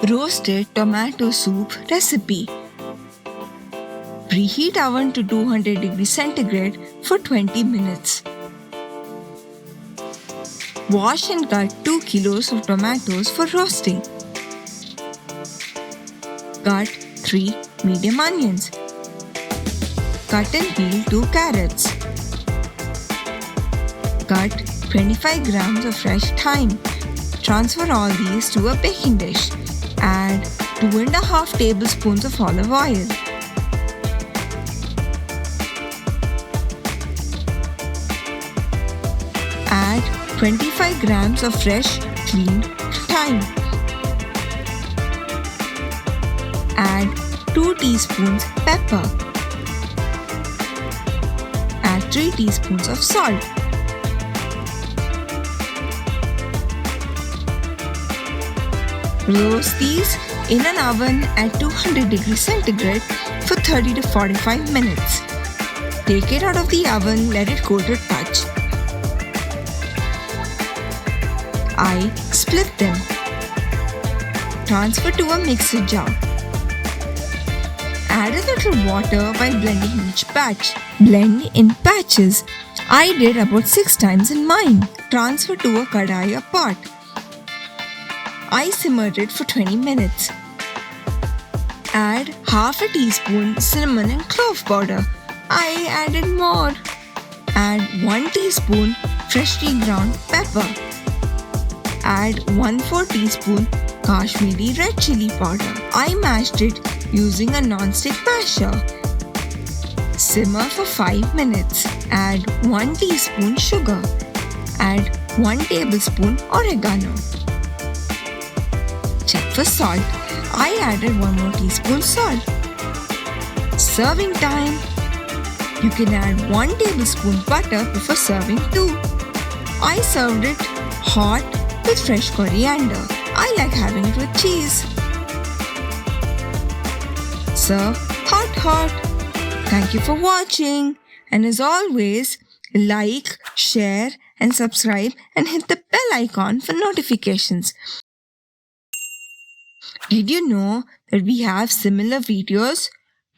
Roasted tomato soup recipe. Preheat oven to 200 degrees centigrade for 20 minutes. Wash and cut 2 kilos of tomatoes for roasting. Cut 3 medium onions. Cut and peel 2 carrots. Cut 25 grams of fresh thyme. Transfer all these to a baking dish. Add 2.5 tablespoons of olive oil. Add 25 grams of fresh cleaned thyme. Add 2 teaspoons pepper. Add 3 teaspoons of salt. Roast these in an oven at 200 degrees centigrade for 30 to 45 minutes. Take it out of the oven, let it cool to touch. I split them. Transfer to a mixer jar. Add a little water while blending each batch. Blend in batches. I did about 6 times in mine. Transfer to a kadai or pot. I simmered it for 20 minutes. Add half a teaspoon cinnamon and clove powder. I added more. Add 1 teaspoon freshly ground pepper. Add 1/4 teaspoon Kashmiri red chili powder. I mashed it using a non-stick masher. Simmer for 5 minutes. Add 1 teaspoon sugar. Add 1 tablespoon oregano. Check for salt. I added 1 more teaspoon salt. Serving time. You can add 1 tablespoon butter before serving too. I served it hot with fresh coriander. I like having it with cheese. Serve hot. Thank you for watching. And as always, like, share and subscribe and hit the bell icon for notifications. Did you know that we have similar videos?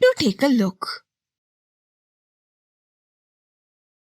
Do take a look.